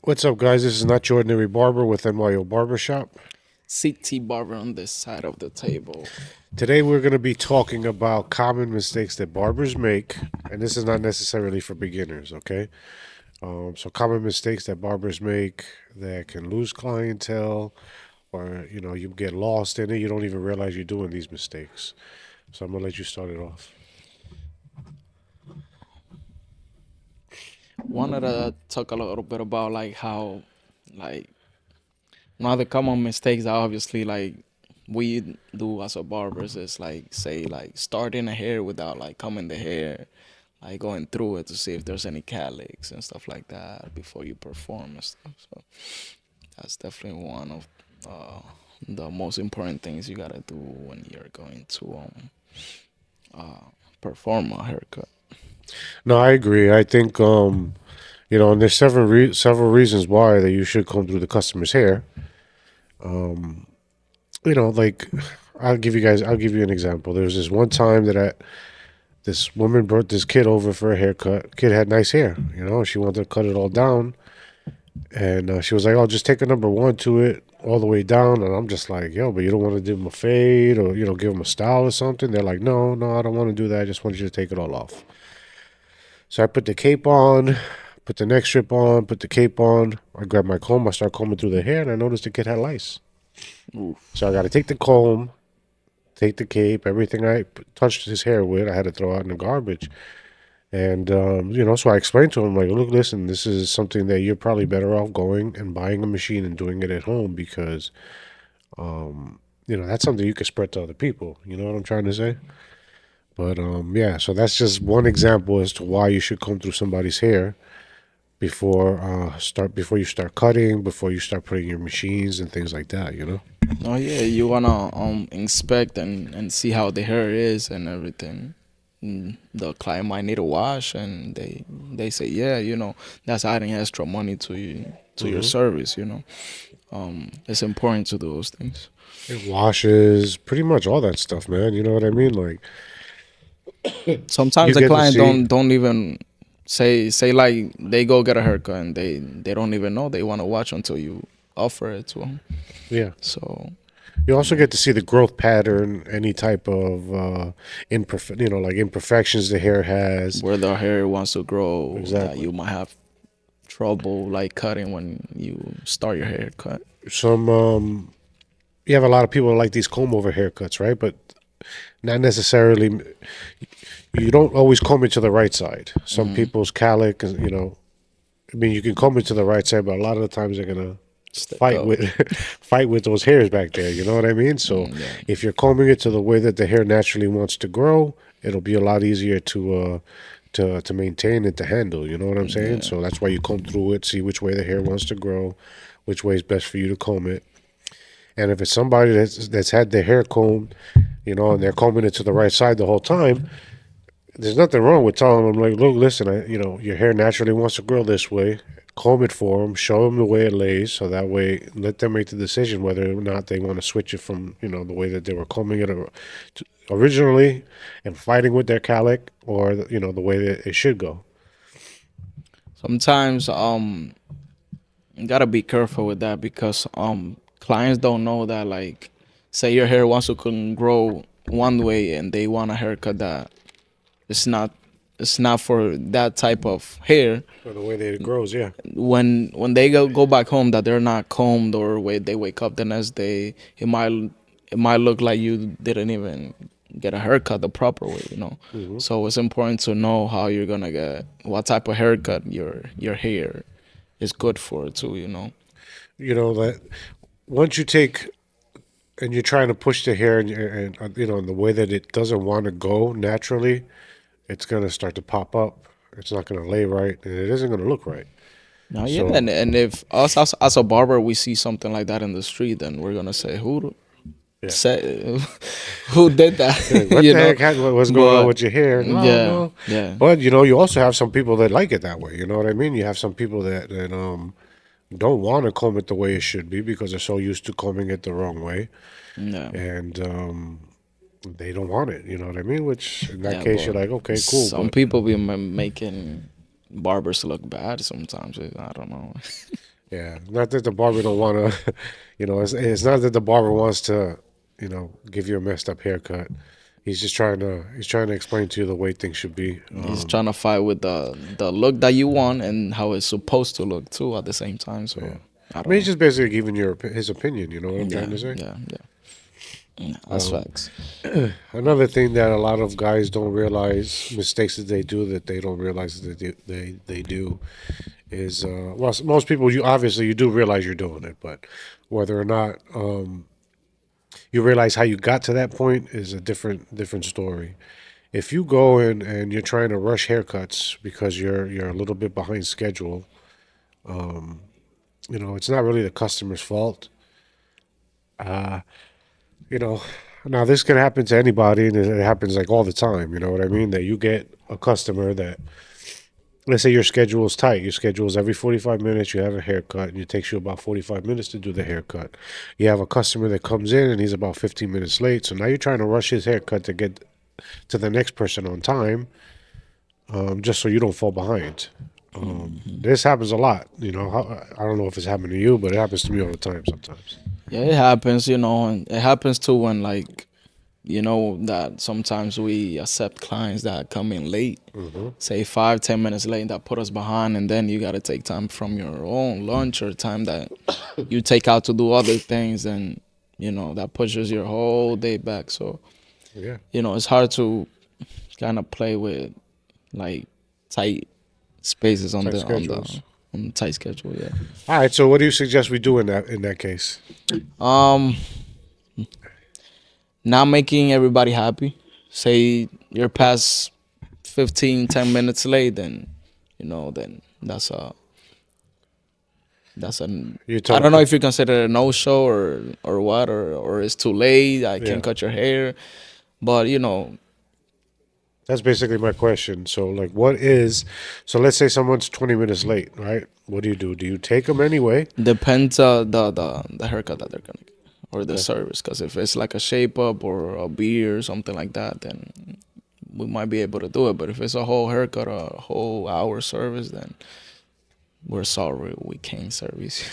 What's up, guys? This is Not Your Ordinary Barber with N.Y.O Barbershop. CT barber on this side of the table. Today, we're going to be talking about common mistakes that barbers make, and this is not necessarily for beginners, okay? So, common mistakes that barbers make that can lose clientele, or you get lost in it. You don't even realize you're doing these mistakes. So, I'm gonna let you start it off. Wanted to talk a little bit about like how like one of the common mistakes that obviously like we do as a barbers is like say like starting a hair without like combing the hair, like going through it to see if there's any calyx and stuff like that before you perform and stuff. So that's definitely one of the most important things you gotta do when you're going to perform a haircut. No, I agree. I think and there's several reasons why that you should comb through the customer's hair. Like I'll give you an example. There was this one time that this woman brought this kid over for a haircut. Kid had nice hair, she wanted to cut it all down, and she was like, "Oh, just take a number one to it all the way down." And I'm just like, "Yo, but you don't want to give him a fade or give him a style or something?" They're like, "No, no, I don't want to do that. I just want you to take it all off." So I put the cape on, put the neck strip on, put the cape on. I grabbed my comb. I start combing through the hair, and I noticed the kid had lice. Oof. So I got to take the comb, take the cape, everything I touched his hair with, I had to throw out in the garbage. And, so I explained to him, like, look, listen, this is something that you're probably better off going and buying a machine and doing it at home because, that's something you can spread to other people. You know what I'm trying to say? But, yeah, so that's just one example as to why you should comb through somebody's hair before you start cutting, before you start putting your machines and things like that. Oh yeah, you wanna inspect and see how the hair is and everything. The client might need a wash, and they say yeah, that's adding extra money to your hmm service. It's important to do those things. It washes, pretty much all that stuff, man. You know what I mean? Like, Sometimes you the get to client see. don't even say like they go get a haircut and they don't even know they want to watch until you offer it to them. Yeah. So You you also know get to see the growth pattern, any type of like imperfections the hair has. where the hair wants to grow that Exactly. you might have trouble like cutting when you start your haircut. Some You have a lot of people that like these comb over haircuts, right? But not necessarily. You don't always comb it to the right side. Some Mm-hmm. people's calic, I mean, you can comb it to the right side, but a lot of the times they're gonna Stick fight up. with fight with those hairs back there. You know what I mean? So Yeah. if you're combing it to the way that the hair naturally wants to grow, it'll be a lot easier to maintain and to handle. You know what I'm saying? Yeah. So that's why you comb through it, see which way the hair wants to grow, which way is best for you to comb it. And if it's somebody that's had their hair combed, and they're combing it to the right side the whole time, there's nothing wrong with telling them like, look, listen, your hair naturally wants to grow this way. Comb it for them, show them the way it lays, so that way let them make the decision whether or not they want to switch it from the way that they were combing it originally and fighting with their calic, or the way that it should go. Sometimes you gotta be careful with that because clients don't know that like say your hair wants to can grow one way and they want a haircut that it's not it's not for that type of hair. Or the way that it grows, yeah. When they go back home that they're not combed or when they wake up the next day, it might look like you didn't even get a haircut the proper way. hmm So it's important to know how you're gonna get what type of haircut your hair is good for too. that once you take and you're trying to push the hair and in the way that it doesn't want to go naturally, it's gonna start to pop up. It's not gonna lay right, and it isn't gonna look right. Now yeah, So and if us as a barber we see something like that in the street, then we're gonna say yeah, say who did that, like, what the heck? What's going on But with your hair? No, yeah, no. yeah, But you also have some people that like it that way. You know what I mean? You have some people that don't want to comb it the way it should be because they're so used to combing it the wrong way, yeah, and they don't want it. You know what I mean? Which in that yeah. case, you're But like, okay, cool, some but people be making barbers look bad sometimes. I don't know. Yeah, not that the barber don't want to, it's not that the barber wants to, give you a messed up haircut. He's trying to explain to you the way things should be. He's trying to fight with the look that you want and how it's supposed to look too at the same time. Yeah, So I I mean, don't he's know. just basically giving his opinion. You know what I'm trying Yeah, to say? yeah, yeah. Yeah, that's Um, facts. Another thing that a lot of guys don't realize, mistakes that they do that they don't realize that they do is, well, most people, you obviously you do realize you're doing it, but whether or not you realize how you got to that point is a different story. If you go in and you're trying to rush haircuts because you're a little bit behind schedule, it's not really the customer's fault. You know, now this can happen to anybody, and it happens like all the time. You know what I mean? That you get a customer that, let's say your schedule is tight. Your schedule is every 45 minutes. You have a haircut, and it takes you about 45 minutes to do the haircut. You have a customer that comes in and he's about 15 minutes late. So now you're trying to rush his haircut to get to the next person on time, just so you don't fall behind. This happens a lot. I don't know if it's happened to you, but it happens to me all the time sometimes. Yeah, it happens, and it happens too when like that sometimes we accept clients that come in late, say 5, 10 minutes late, that put us behind, and then you got to take time from your own lunch or time that you take out to do other things, and that pushes your whole day back. So Yeah, it's hard to kind of play with like tight spaces on tight the on the schedules. on the tight schedule. Yeah. All right. So what do you suggest we do in that case? Um, Not making everybody happy. Say you're past 15, 10 minutes late, then then that's a You I tell. don't know if you consider it a no show or what, or it's too late. I Yeah, can't cut your hair, but that's basically my question. So like, what is? So let's say someone's 20 minutes late, right? What do you do? Do you take them anyway? depends the haircut that they're gonna get or the Okay. service. Because if it's like a shape up or a beard or something like that, then we might be able to do it. But if it's a whole haircut or a whole hour service, then we're sorry, we can't service.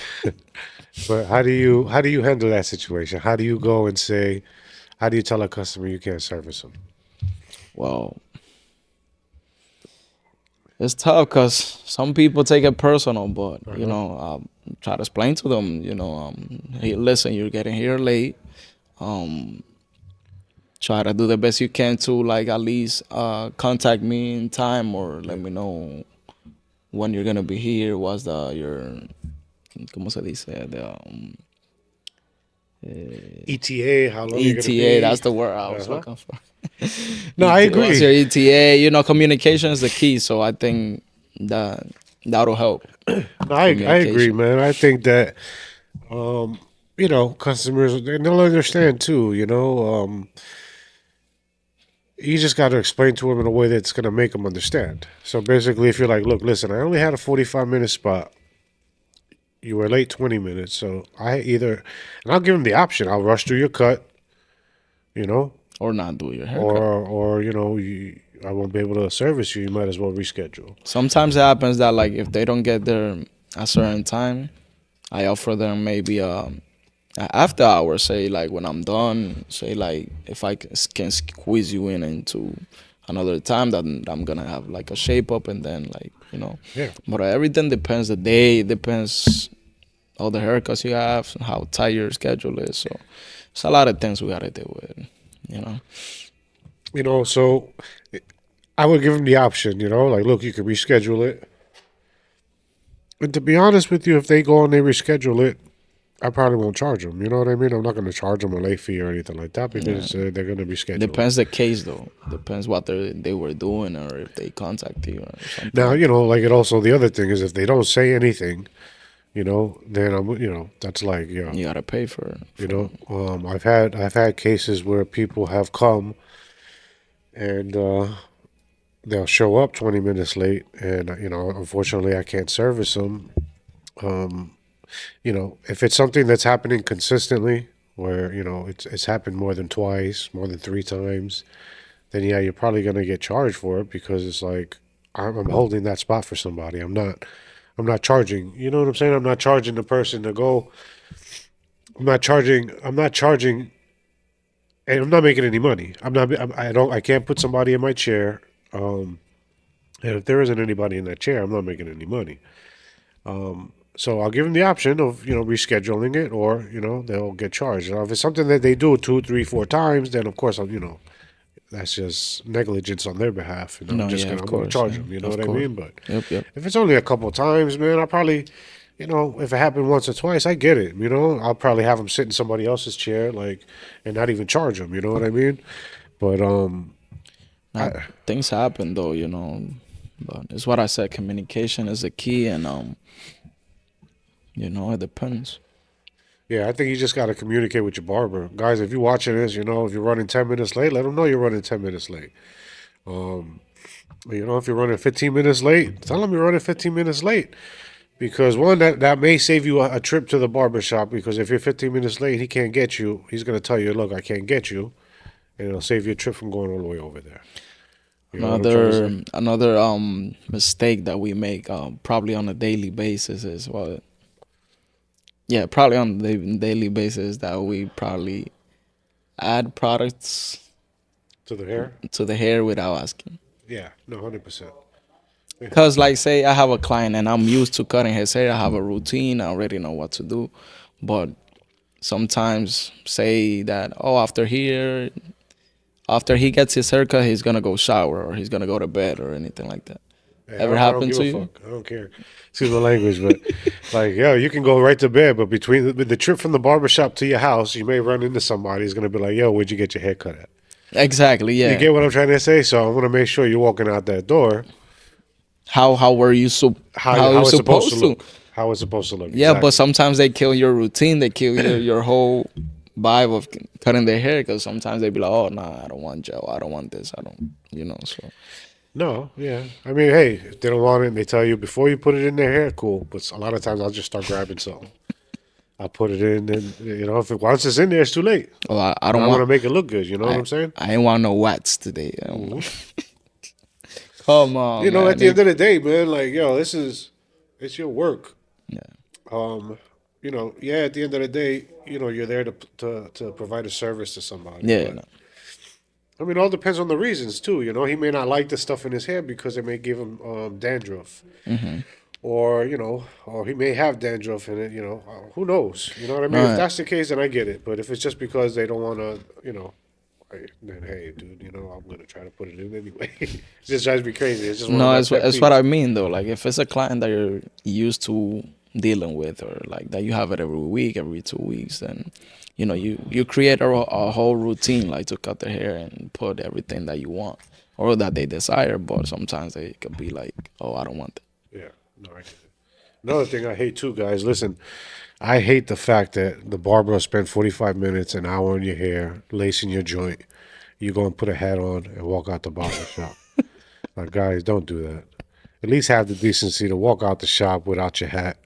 But how do you handle that situation? How do you go and say? How do you tell a customer you can't service them? Well, it's tough because some people take it personal, but Uh huh. try to explain to them, hey, listen, you're getting here late. Um, Try to do the best you can to like at least contact me in time or let Yeah. me know when you're gonna be here. What's the your ¿Cómo se dice? The ETA, how long you're gonna ETA. be? That's the word I Uh was huh. looking for. No, I What's agree. your ETA? Communication is the key. So I think that that'll help. No, I agree, Communication. man. I think that customers and they'll understand too. You just got to explain to them in a way that's going to make them understand. So basically, if you're like, look, listen, I only had a 45-minute spot. You were late 20 minutes, so and I'll give them the option. I'll rush through your cut, you know, Or not do your or haircut. I won't be able to service you. You might as well reschedule. Sometimes it happens that like if they don't get there a certain time, I offer them maybe after hours. Say like when I'm done. Say like if I can squeeze you in into another time that I'm gonna have like a shape up and then like. Yeah, But everything depends the day. Depends all the haircuts you have, how tight your schedule is. So it's a lot of things we gotta deal with. You know. so I would give them the option. Like, look, you can reschedule it. And to be honest with you, if they go and they reschedule it, I probably won't charge them. You know what I mean? I'm not going to charge them a late fee or anything like that Yeah. because they're going to reschedule it. Depends the case though. Depends what they were doing or if they contact you or something Now, like that. like it also, the other thing is if they don't say anything, then that's like, yeah, You gotta pay I've had cases where people have come and they'll show up 20 minutes late and, unfortunately I can't service them. If it's something that's happening consistently where, it's happened more than twice, more than three times, then yeah, you're probably going to get charged for it because it's like I'm holding that spot for somebody. I'm not charging. You know what I'm saying? I'm not charging the person to go. I'm not charging. I'm not charging, and I'm not making any money. I'm not. I don't. I can't put somebody in my chair. Um, and if there isn't anybody in that chair, I'm not making any money. So I'll give them the option of rescheduling it, or they'll get charged. Now, if it's something that they do two, three, four times, then of course I'll that's just negligence on their behalf, and No, yeah, of I'm gonna course, charge yeah, them. You know of what I course. mean? But Yep, yep. if it's only a couple times, man, I probably, if it happened once or twice, I get it. I'll probably have them sit in somebody else's chair, like, and not even charge them. You know what I mean? But Now, I things happen though, but it's what I said. Communication is the key, and it depends. yeah, I think you just got to communicate with your barber, guys. If you're watching this, if you're running 10 minutes late, let them know you're running 10 minutes late. If you're running 15 minutes late, tell them you're running 15 minutes late. Because one, that may save you a trip to the barber shop. Because if you're 15 minutes late, he can't get you. He's gonna tell you, "Look, I can't get you," and it'll save you a trip from going all the way over there. You know what I'm trying to say? Another mistake that we make probably on a daily basis is what, yeah, probably on the daily basis that we probably add products To the hair? to the hair without asking. Yeah, no, 100%. Cause like say I have a client and I'm used to cutting his hair, I have a routine, I already know what to do. But sometimes say that, oh, after he gets his haircut, he's gonna go shower or he's gonna go to bed or anything like that. Hey, Ever I don't happened give to a you? fuck. I don't care. Excuse my language, but like, yo, you can go right to bed, but between the trip from the barber shop to your house, you may run into somebody who's gonna be like, "Yo, where'd you get your hair cut at?" Exactly, You yeah. get what I'm trying to say? So I want to make sure you're walking out that door How were you how you how it's supposed to supposed to? look. How it's supposed to look. Yeah, but Exactly. sometimes they kill your routine. They kill your whole vibe of cutting their hair because sometimes they be like, oh, nah, I don't want gel. I don't want this. I don't, so. No, yeah. I mean, hey, if they don't want it and they tell you before you put it in their hair, cool. But a lot of times I'll just start grabbing something. I put it in, and if once it's in there, it's too late. Oh, I But don't I want want, to make it look good. You know what I, I'm saying? I ain't want no wax today. I don't Hmm. want- Come on, At man. the end of the day, man, like, yo, it's your work. Yeah, Um, yeah, at the end of the day, you're there to provide a service to somebody. yeah, But no. I mean, it all depends on the reasons too. He may not like the stuff in his hair because it may give him dandruff, Hmm. or or he may have dandruff in it. Who knows? You know what I mean? If No, that's the case, then I get it. But if it's just because they don't want to, then hey, dude, I'm gonna try to put it in anyway. It just drives me crazy. It's just one of no, my it's pet it's what peeves. I mean though. Like if it's a client that you're used to dealing with, or like that you have it every week, every 2 weeks, then you create a whole routine like to cut their hair and put everything that you want or that they desire. But sometimes they could be like, oh, I don't want that. Yeah, no, I get it. Another thing I hate too, guys. Listen, I hate the fact that the barber will spend 45 minutes, an hour on your hair, lacing your joint. You go and put a hat on and walk out the barber shop. Like, guys, don't do that. At least have the decency to walk out the shop without your hat.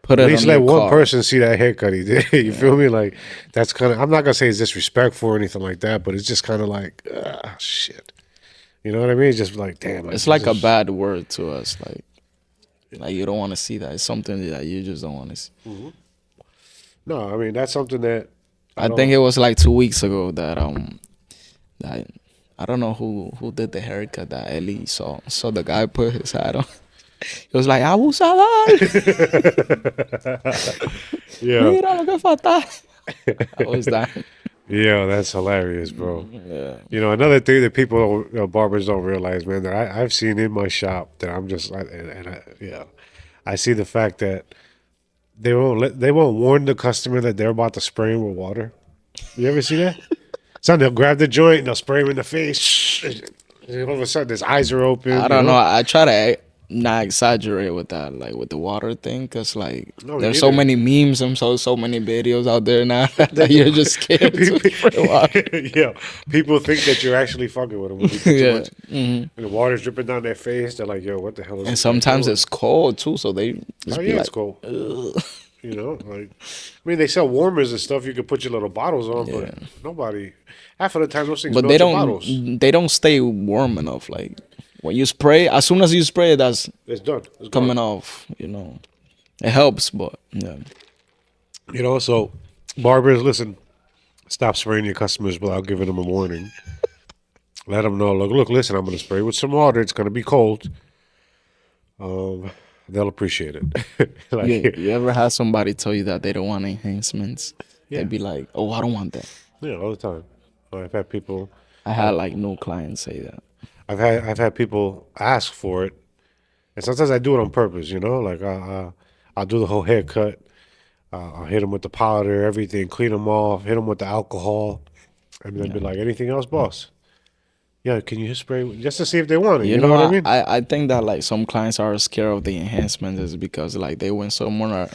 Put At it least on let your one car. person see that haircut he did. You feel me? Like, that's kind of, I'm not going to say it's disrespectful or anything like that, but it's just kind of like, shit. You know what I mean? It's just like, damn, like, It's like a just, bad word to us. Like you don't want to see that. It's something that you just don't want to see. no, I mean, that's something that I I think don't, it was like 2 weeks ago that I don't know who did the haircut that Ellie saw. So the guy put his hat on. He was like, abusador. yeah. Mira lo que falta. I was dying. Yeah, that's hilarious, bro. Yeah. Another thing that people, barbers don't realize, man, that I've seen in my shop that I'm just like, yeah, I see the fact that they won't warn the customer that they're about to spray him with water. You ever see that? So they'll grab the joint and they'll spray him in the face. And all of a sudden, his eyes are I open. don't know. I try to not exaggerate with that, like with the water thing, cause like No, me there's so neither. many memes and so many videos out there now that That you're just scared to spray water. yeah, people think that you're actually fucking with them when you put too Yeah. much, and the water's dripping down their face. They're like, "Yo, what the hell is And this guy sometimes doing?" it's cold too, so they Oh just be yeah, it's like, cold. ugh. Like, I mean, they sell warmers and stuff. You can put your little bottles on, but Yeah. nobody. Half of the time, those things But they melt your bottles. don't stay warm enough. Like when you spray, as soon as you spray, that's It's done. It's gone. coming off. You know, it helps, but yeah, You know, so barbers, listen, stop spraying your customers without giving them a warning. Let them know, look, listen, I'm going to spray with some water. It's going to be cold. Um, they'll appreciate it. Like, you ever had somebody tell you that they don't want enhancements? yeah, They'd be like, "Oh, I don't want that." yeah, all the time. I've had people, I had like no clients say that. I've had people ask for it, and sometimes I do it on purpose. You know, like I'll do the whole haircut. I'll hit them with the powder, everything, clean them off, hit them with the alcohol, and then be like, anything else, boss? Yeah, can you just spray just to see if they want it? You You know know, what I I, mean? I I think that like some clients are scared of the enhancements is because like they went somewhere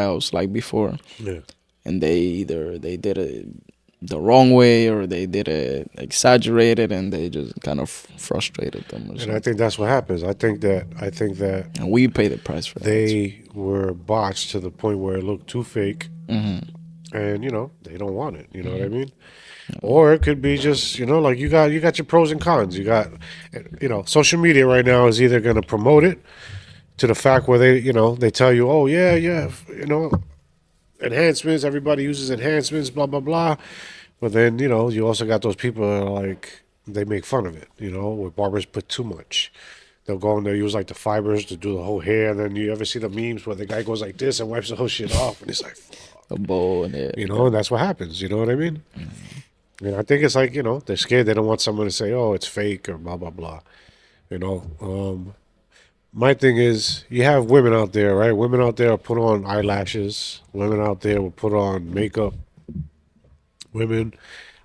else like before, Yeah. and they either they did it the wrong way or they did it exaggerated, and they just kind of frustrated them or And I something. think that's what happens. I think that And we pay the price for that. they were botched to the point where it looked too fake, Hmm. and they don't want it. You know what I mean? Or it could be just like you got your pros and cons. You got social media right now is either going to promote it to the fact where they tell you, oh yeah, yeah, enhancements. Everybody uses enhancements, blah blah blah. But then you also got those people that are like they make fun of it. Where barbers put too much. They'll go and they'll use like the fibers to do the whole hair. And then you ever see the memes where the guy goes like this and wipes the whole shit off, and he's like, A bow and it. and that's what happens. You know what I mean? And I think it's like they're scared. They don't want someone to say, oh, it's fake or blah blah blah. You know. My thing is, you have women out there, right? Women out there will put on eyelashes. Women out there will put on makeup. Women,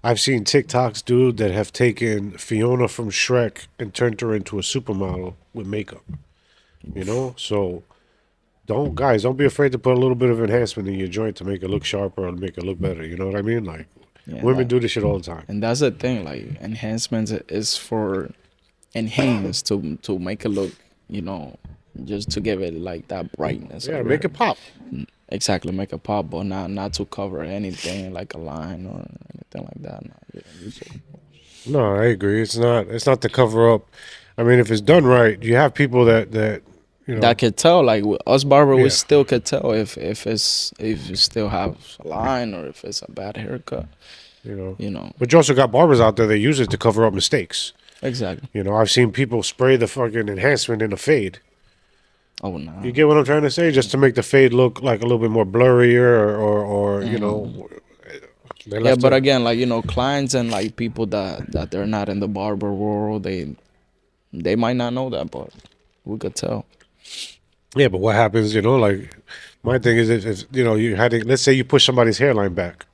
I've seen TikToks, dude, that have taken Fiona from Shrek and turned her into a supermodel with makeup. So don't be afraid to put a little bit of enhancement in your joint to make it look sharper or make it look better. You know what I mean? Like Yeah, women do this shit all the time. and that's the thing. Like enhancements is for enhance to make it look, just to give it like that brightness. Yeah, of make it. it pop. Exactly, make a pop, but not to cover anything like a line or anything like that. No, you should- No, I agree. It's not to cover up. I mean, if it's done right, you have people that that could tell. Like with us barber, we Yeah. still could tell if you still have a line or if it's a bad haircut. you know. You know But you also got barbers out there that use it to cover up mistakes. exactly. I've seen people spray the fucking enhancement in a fade. Oh no. You get what I'm trying to say? Just to make the fade look like a little bit more blurrier, or they Yeah, left but it- again, like clients and like people that they're not in the barber world, they might not know that, but we could tell. yeah. But what happens? Like my thing is if you had to, let's say you push somebody's hairline back,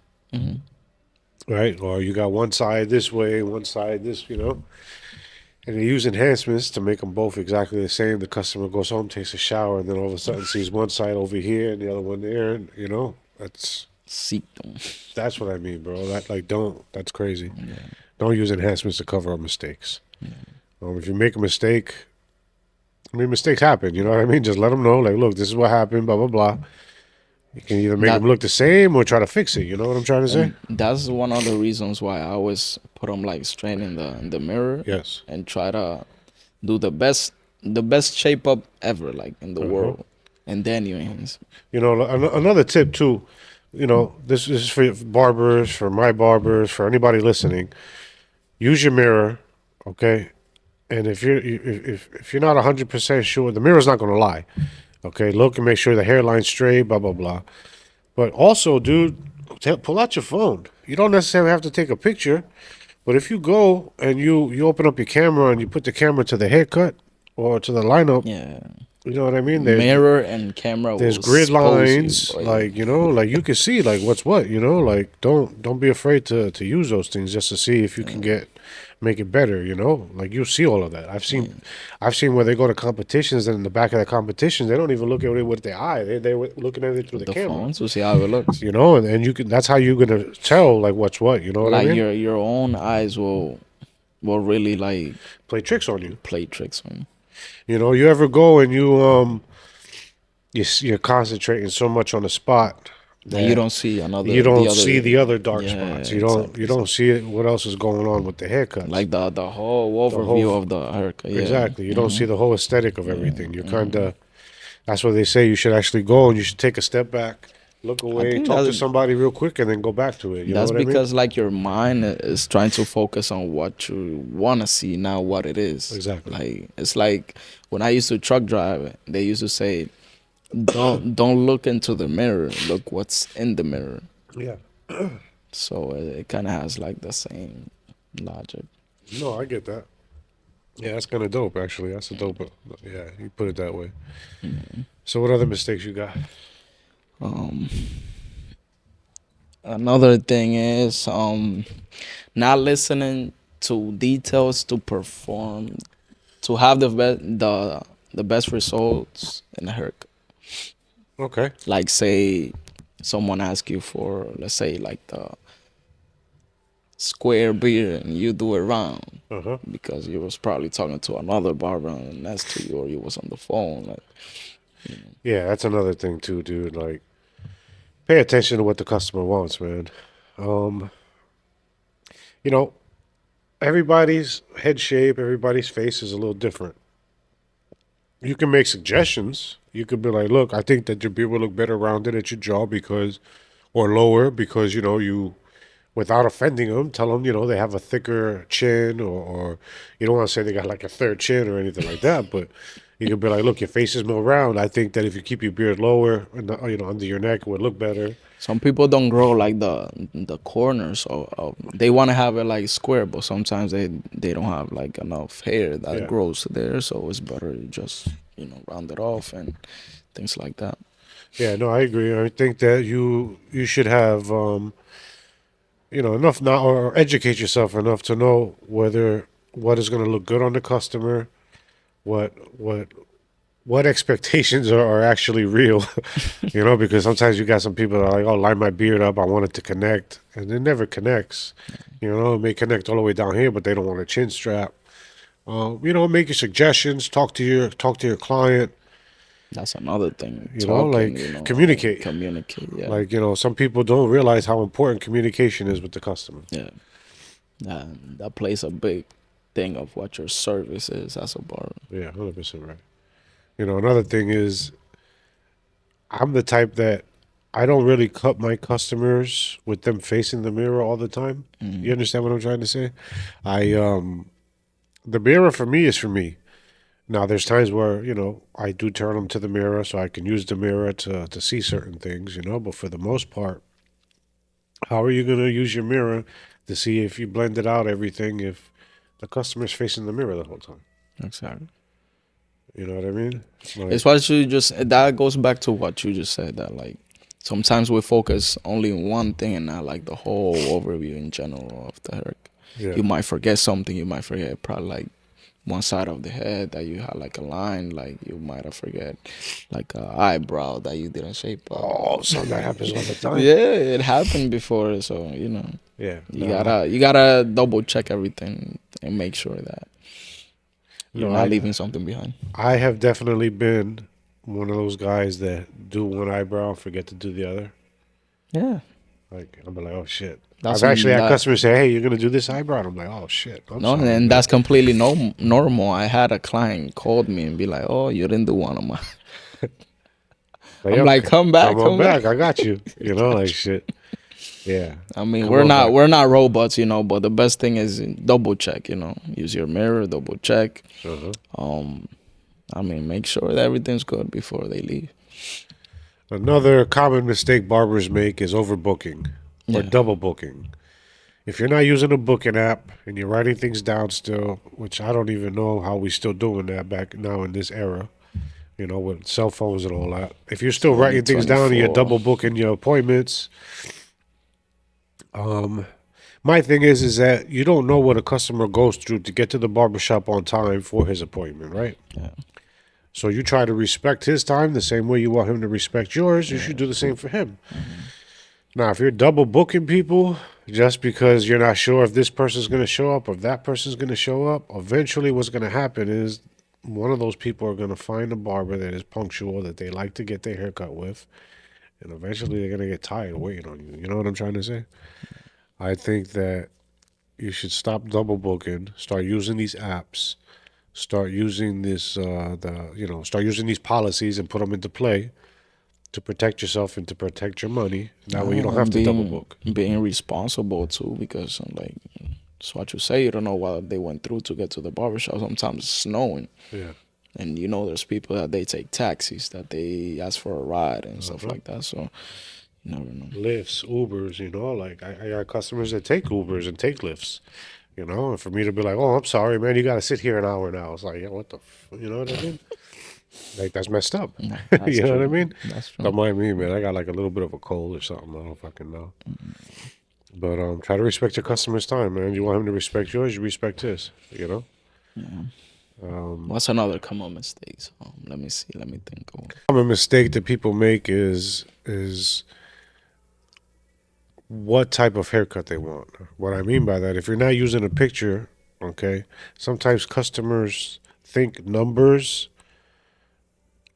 right? Or you got one side this way, one side this, and they use enhancements to make them both exactly the same. The customer goes home, takes a shower, and then all of a sudden sees one side over here and the other one there, and Seek them. that's what I mean, bro. That's crazy. Don't use enhancements to cover up mistakes. If you make a mistake, I mean, mistakes happen. You know what I mean? Just let them know, like, look, this is what happened, blah blah blah. You can either make That- them look the same or try to fix it. You know what I'm trying to say? That's one of the reasons why I always put them like straight in the mirror. Yes. And try to do the best shape up ever, like in the world, and then you enhance. Another tip too. This is for barbers, for my barbers, for anybody listening. Use your mirror, okay? And if you're not 100% sure, the mirror's not going to lie. Okay, look and make sure the hairline's straight, blah blah blah. But also, dude, pull out your phone. You don't necessarily have to take a picture, but if you go and you open up your camera and you put the camera to the haircut or to the lineup, Yeah, you know what I mean? mirror and camera. There's will grid expose you, lines, boy. like like you can see like what's what. Like don't be afraid to use those things just to see if you can make it better. Like you see all of that. I've seen where they go to competitions and in the back of the competition they don't even look at it with their eye. They were looking at it through the the camera. phone to see how it looks. And you can. That's how you're gonna tell like what's what. You know what I Like mean? your own eyes will really like Play tricks on you. play tricks on you. You ever go and you're concentrating so much on the spot Like you that don't see you another the don't other. see the other dark Yeah, spots. You exactly. don't see it, what else is going on with the haircuts. Like the whole The whole overview of the haircut. Yeah. exactly. You don't see the whole aesthetic of Yeah. everything. You're kind of that's what they say. You should actually go and you should take a step back, look I away, think talk to that somebody real quick, and then go back to it. You know that's what I mean? because like your mind is trying to focus on what you want to see, not what it is. Exactly. Like it's like when I used to truck drive, they used to say, don't look into the mirror, look what's in the mirror." Yeah. So it kind of has like the same logic. No, I get that. Yeah, that's kind of dope. Actually, that's a dope. Yeah, you put it that way. So, what other mistakes you got? Um, Another thing is not listening to details to perform to have the best results in a haircut. Okay. Like say someone asks you for, let's say, like the square beard and you do it round Uh huh. because you was probably talking to another barber next to you or you was on the phone. Like, Yeah, that's another thing too, dude. Like, pay attention to what the customer wants, man. Um, you know, everybody's head shape, everybody's face is a little different. You can make suggestions. You could be like, look, I think that your beard will look better rounded at your jaw because, or lower because, you, without offending them, tell them, they have a thicker chin or you don't want to say they got like a third chin or anything like that, but you could be like, look, your face is more round. I think that if you keep your beard lower, under your neck, it would look better. some people don't grow like the corners of they want to have it like square, but sometimes they don't have like enough hair that Yeah. grows there, so it's better to just round it off and things like that. Yeah, no, I agree. I think that you should have enough now or educate yourself enough to know whether what is going to look good on the customer, what what what expectations are actually real, because sometimes you got some people that are like, oh, line my beard up, I want it to connect, and it never connects. It may connect all the way down here, but they don't want a chin strap. Make your suggestions, talk to your client, That's another thing. Talking, like communicate. communicate. Yeah, Like, some people don't realize how important communication is with the customer. yeah. That plays a big thing of what your service is as a barber. Yeah, 100% right. Another thing is I'm the type that I don't really cut my customers with them facing the mirror all the time. You understand what I'm trying to say? I the mirror for me is for me. Now there's times where, I do turn them to the mirror so I can use the mirror to see certain things, but for the most part, how are you going to use your mirror to see if you blended out everything if the customer's facing the mirror the whole time? Exactly. You know what I mean? It's Like, what you just that goes back to what you just said that like sometimes we focus only on one thing and not like the whole overview in general of the hair. yeah. You might forget something. You might forget probably like one side of the head that you had like a line. Like you might have forget like a eyebrow that you didn't shape up. Oh, son, that happens all the time. Yeah, it happened before. So Yeah. you No, gotta double check everything and make sure that you're no, not I leaving something behind. I have definitely been one of those guys that do one eyebrow and forget to do the other. Yeah, Like I'm like, oh shit. that's I've actually had that. customers say, "Hey, you're gonna do this eyebrow?" And I'm like, "Oh shit, I'm No, sorry, and man." that's completely normal. I had a client called me and be like, "Oh, you didn't do one of mine." Like, I'm like, okay, "Come come back, on come back." back. I got you. Like shit. Yeah, I mean, come on back. we're not robots, but the best thing is double check. Use your mirror, double check. Uh-huh. Um, I mean, make sure that everything's good before they leave. Another common mistake barbers make is overbooking or Yeah, double booking. If you're not using a booking app and you're writing things down still, which I don't even know how we still doing that back now in this era, with cell phones and all that. If you're still writing things down and you're 2024. double booking your appointments, my thing is that you don't know what a customer goes through to get to the barbershop on time for his appointment, right? Yeah, So you try to respect his time the same way you want him to respect yours. You yeah, should do the same for him. Now, if you're double booking people just because you're not sure if this person's going to show up or if that person's going to show up, eventually what's going to happen is one of those people are going to find a barber that is punctual, that they like to get their haircut with, and eventually they're gonna get tired of waiting on you. You know what I'm trying to say? I think that you should stop double booking, start using these apps, start using start using these policies and put them into play to protect yourself and to protect your money. That way you don't have And to double book. being responsible too, because like it's what you say. You don't know what they went through to get to the barbershop. Sometimes it's snowing, Yeah. and there's people that they take taxis, that they ask for a ride and stuff Uh-huh. like that. So you never know. Lyfts, Ubers, like I got customers that take Ubers and take lifts, and for me to be like, oh, I'm sorry, man, you got to sit here an hour now. It's like, yeah, what the, you know what I mean? Like, that's messed up. Yeah, that's You know what I true. mean? That's true. Don't mind me, man. I got like a little bit of a cold or something. I don't fucking know. But try to respect your customer's time, man. You want him to respect yours, you respect his, Yeah. Um, What's another common mistake? So, let me see. Let me think. common mistake that people make is what type of haircut they want. What I mean by that, if you're not using a picture, okay, sometimes customers think numbers,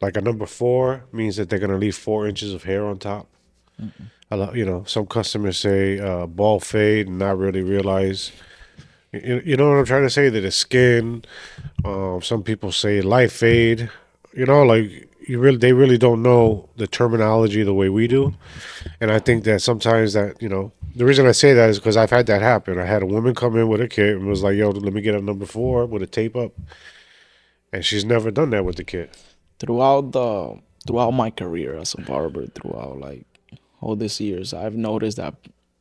like a number 4 means that they're gonna leave 4 inches of hair on top. Some customers say ball fade and not really realize. You know what I'm trying to say? That it's skin. Some people say light fade. Like they really don't know the terminology the way we do. And I think that sometimes the reason I say that is because I've had that happen. I had a woman come in with a kit and was like, "Yo, let me get a number 4 with a tape up," and she's never done that with the kit. Throughout my career as a barber, throughout like all these years, I've noticed that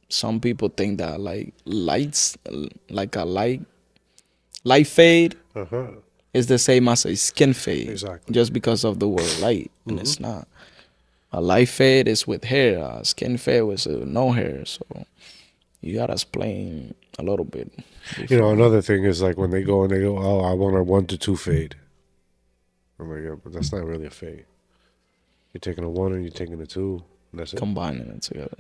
some people think that like like a light fade Uh huh. is the same as a skin fade, Exactly. just because of the word light, and it's not. A light fade is with hair. A skin fade is no hair. So you gotta explain a little bit before. Another thing is like when they go and they go, "Oh, I want a 1 to 2 fade." I'm like, "Yeah, but that's not really a fade. You're taking a 1 and you're taking a 2, and that's it." Combining it together.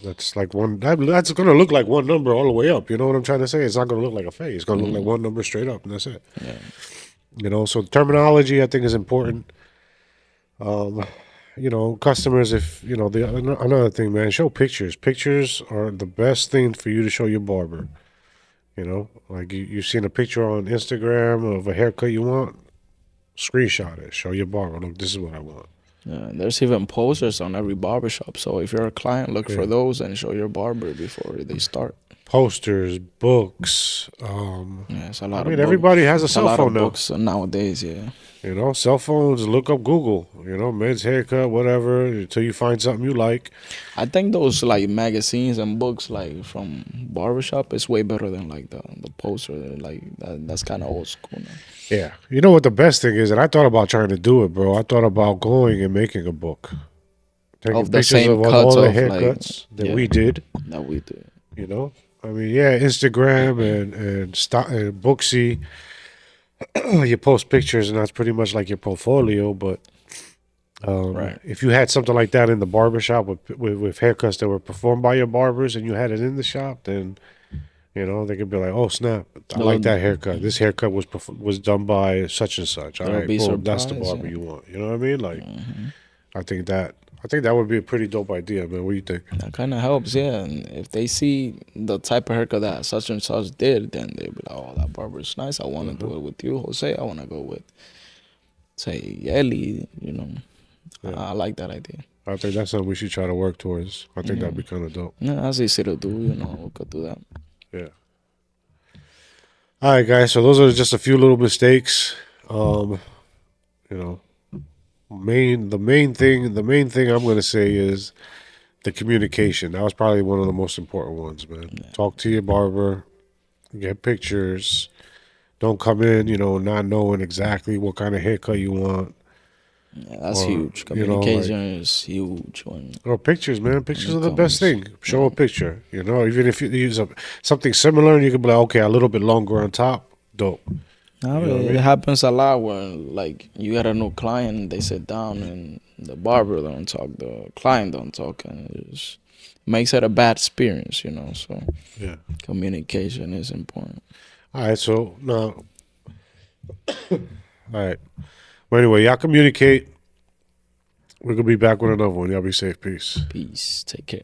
That's like that's gonna look like one number all the way up. You know what I'm trying to say? It's not gonna look like a fade. It's gonna look like one number straight up, and that's it. Yeah. So terminology I think is important. Customers, if another thing, man, show pictures. Pictures are the best thing for you to show your barber. Like you've seen a picture on Instagram of a haircut you want, screenshot it, show your barber. Look, this is what I want. Yeah, there's even posters on every barbershop. So if you're a client, look for Yeah. those and show your barber before they start. Posters, books. Yeah, it's a I lot mean, of books. everybody has a It's a cell lot phone of now. books nowadays. Yeah. Cell phones, look up Google, men's haircut, whatever, until you find something you like. I think those like magazines and books like from barbershop is way better than like the poster. Like that's kind of old school now. Yeah. You know what the best thing is? And I thought about trying to do it, bro. I thought about going and making a book. Taking Of the pictures same of cuts all the of like haircuts that we did, that we do. I mean, yeah, Instagram and Booksy, you post pictures and that's pretty much like your portfolio. But Right. if you had something like that in the barbershop with haircuts that were performed by your barbers and you had it in the shop, then they could be like, "Oh snap! I like There'll, that haircut. This haircut was done by such and such. All there'll right, be boom, that's the surprise. barber Yeah. you want." You know what I mean? Like, I think that would be a pretty dope idea, man. What do you think? That kind of helps, yeah. And if they see the type of haircut that such and such did, then they be like, "Oh, that barber's nice. I want to do it with you, Jose. I want to go with, say, Ellie." Yeah. I like that idea. I think that's something we should try to work towards. I think that'd be kind of dope. Yeah, that's easy to do. We could do that. Yeah. All right, guys. So those are just a few little mistakes. You know, the main thing I'm gonna say is the communication. That was probably one of the most important ones, man. Yeah. Talk to your barber, get pictures. Don't come in, not knowing exactly what kind of haircut you want. Yeah, that's Or, huge. you know, Communication is huge. Or pictures, man. Pictures it are the best comes- thing. Show a picture, even if you use something similar, and you can be like, okay, a little bit longer on top. Dope. No, You know what I it mean? happens a lot when like you get a new client, they sit down and the barber don't talk, the client don't talk, and it just makes it a bad experience. So Yeah. communication is important. All right. So now, all right. Well, anyway, y'all communicate. We're gonna be back with another one. Y'all be safe. Peace. Peace. Take care.